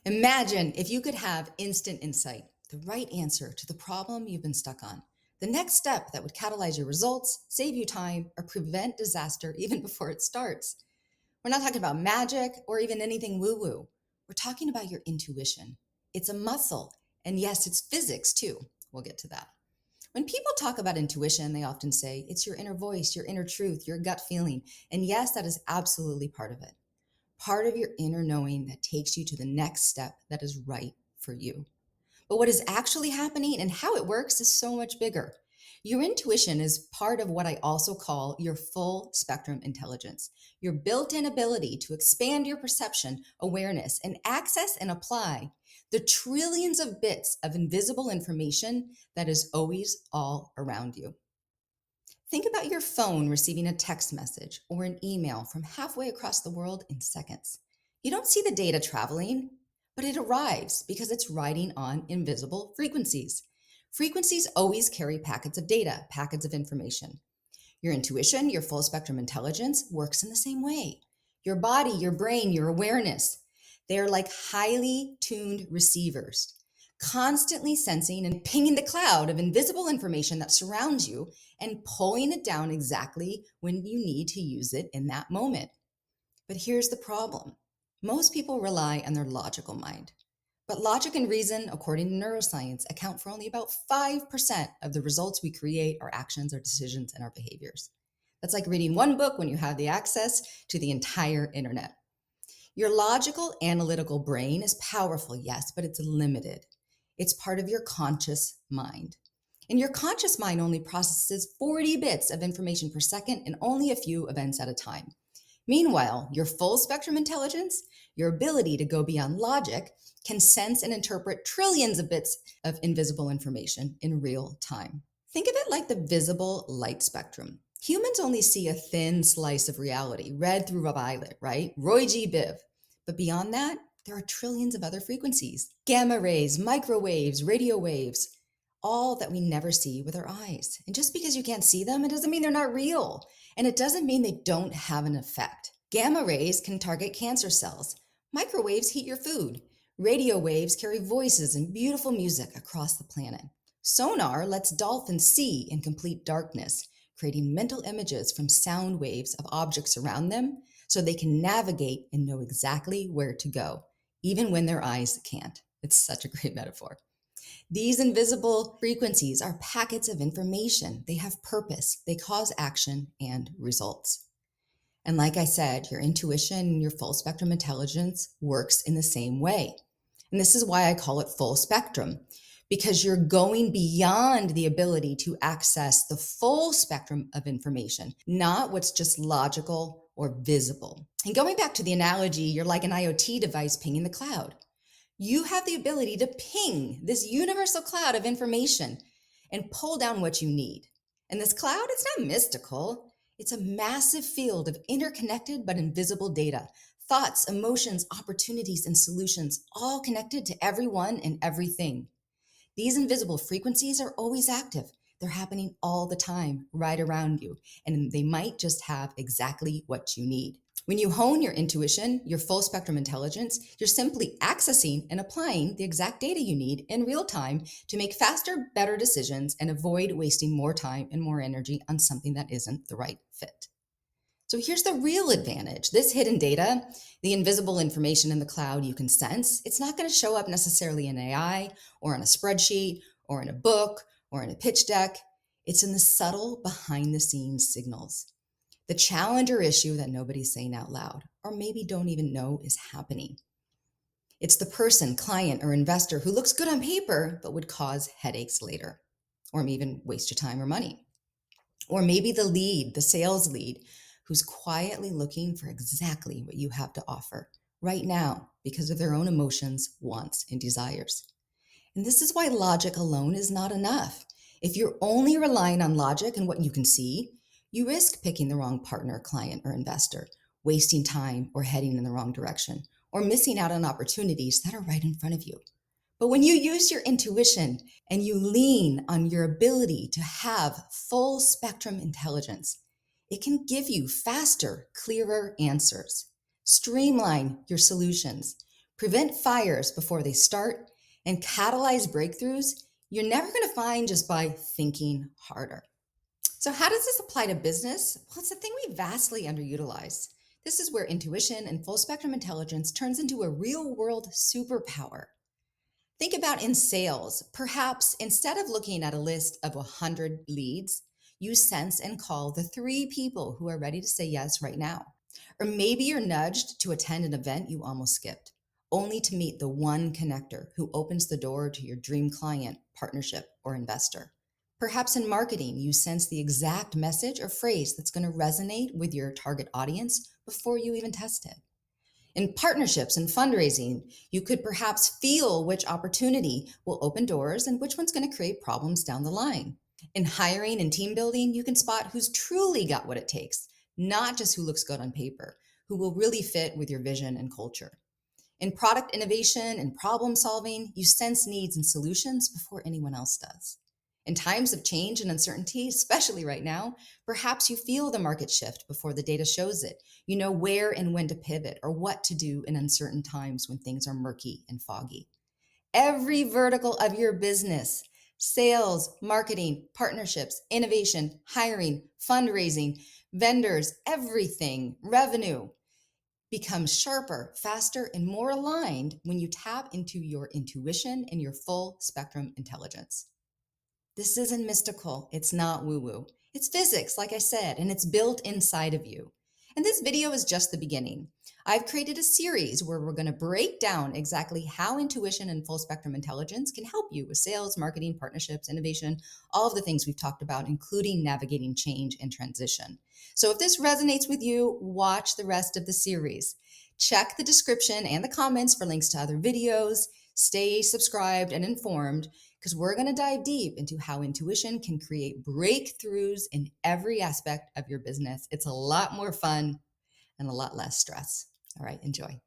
Imagine if you could have instant insight, the right answer to the problem you've been stuck on, the next step that would catalyze your results, save you time, or prevent disaster even before it starts. We're not talking about magic or even anything woo woo. We're talking about your intuition. It's a muscle. And yes, it's physics too. We'll get to that. When people talk about intuition, they often say it's your inner voice, your inner truth, your gut feeling. And yes, that is absolutely part of it. Part of your inner knowing that takes you to the next step that is right for you. But what is actually happening and how it works is so much bigger. Your intuition is part of what I also call your full spectrum intelligence, your built in ability to expand your perception, awareness, and access and apply the trillions of bits of invisible information that is always all around you. Think about your phone receiving a text message or an email from halfway across the world in seconds. You don't see the data traveling, but it arrives because it's riding on invisible frequencies. Frequencies always carry packets of data, packets of information. Your intuition, your full spectrum intelligence works in the same way. Your body, your brain, your awareness, they are like highly tuned receivers, constantly sensing and pinging the cloud of invisible information that surrounds you and pulling it down exactly when you need to use it in that moment. But here's the problem. Most people rely on their logical mind. But logic and reason, according to neuroscience, account for only about 5% of the results we create, our actions, our decisions, and our behaviors. That's like reading one book when you have the access to the entire internet. Your logical, analytical brain is powerful, yes, but it's limited. It's part of your conscious mind. And your conscious mind only processes 40 bits of information per second and only a few events at a time. Meanwhile, your full spectrum intelligence, your ability to go beyond logic, can sense and interpret trillions of bits of invisible information in real time. Think of it like the visible light spectrum. Humans only see a thin slice of reality, red through violet, right? Roy G. Biv. But beyond that, there are trillions of other frequencies, gamma rays, microwaves, radio waves, all that we never see with our eyes. And just because you can't see them, it doesn't mean they're not real. And it doesn't mean they don't have an effect. Gamma rays can target cancer cells. Microwaves heat your food. Radio waves carry voices and beautiful music across the planet. Sonar lets dolphins see in complete darkness, creating mental images from sound waves of objects around them so they can navigate and know exactly where to go, even when their eyes can't. It's such a great metaphor. These invisible frequencies are packets of information. They have purpose, they cause action and results. And like I said, your intuition and your full spectrum intelligence works in the same way. And this is why I call it full spectrum, because you're going beyond the ability to access the full spectrum of information, not what's just logical or visible. And going back to the analogy, you're like an IoT device pinging the cloud. You have the ability to ping this universal cloud of information and pull down what you need. And this cloud, it's not mystical. It's a massive field of interconnected but invisible data, thoughts, emotions, opportunities, and solutions, all connected to everyone and everything. These invisible frequencies are always active. They're happening all the time, right around you, and they might just have exactly what you need. When you hone your intuition, your full spectrum intelligence, you're simply accessing and applying the exact data you need in real time to make faster, better decisions and avoid wasting more time and more energy on something that isn't the right fit. So here's the real advantage. This hidden data, the invisible information in the cloud you can sense, it's not going to show up necessarily in AI or on a spreadsheet or in a book or in a pitch deck. It's in the subtle behind the scenes signals. The challenge or issue that nobody's saying out loud, or maybe don't even know is happening. It's the person, client, or investor who looks good on paper, but would cause headaches later, or even waste your time or money. Or maybe the lead, the sales lead, who's quietly looking for exactly what you have to offer right now because of their own emotions, wants, and desires. And this is why logic alone is not enough. If you're only relying on logic and what you can see, you risk picking the wrong partner, client, or investor, wasting time or heading in the wrong direction, or missing out on opportunities that are right in front of you. But when you use your intuition and you lean on your ability to have full spectrum intelligence, it can give you faster, clearer answers, streamline your solutions, prevent fires before they start, and catalyze breakthroughs you're never going to find just by thinking harder. So, how does this apply to business? Well, it's a thing we vastly underutilize. This is where intuition and full spectrum intelligence turns into a real world superpower. Think about in sales. Perhaps instead of looking at a list of 100 leads, you sense and call the three people who are ready to say yes right now. Or maybe you're nudged to attend an event you almost skipped, only to meet the one connector who opens the door to your dream client, partnership, or investor. Perhaps in marketing, you sense the exact message or phrase that's going to resonate with your target audience before you even test it. In partnerships and fundraising, you could perhaps feel which opportunity will open doors and which one's going to create problems down the line. In hiring and team building, you can spot who's truly got what it takes, not just who looks good on paper, who will really fit with your vision and culture. In product innovation and problem solving, you sense needs and solutions before anyone else does. In times of change and uncertainty, especially right now, perhaps you feel the market shift before the data shows it. You know where and when to pivot or what to do in uncertain times when things are murky and foggy. Every vertical of your business, sales, marketing, partnerships, innovation, hiring, fundraising, vendors, everything, revenue, becomes sharper, faster, and more aligned when you tap into your intuition and your full spectrum intelligence. This isn't mystical. It's not woo woo. It's physics, like I said, and it's built inside of you. And this video is just the beginning. I've created a series where we're going to break down exactly how intuition and full spectrum intelligence can help you with sales, marketing, partnerships, innovation, all of the things we've talked about, including navigating change and transition. So if this resonates with you, watch the rest of the series. Check the description and the comments for links to other videos. Stay subscribed and informed, because we're going to dive deep into how intuition can create breakthroughs in every aspect of your business. It's a lot more fun and a lot less stress. All right, enjoy.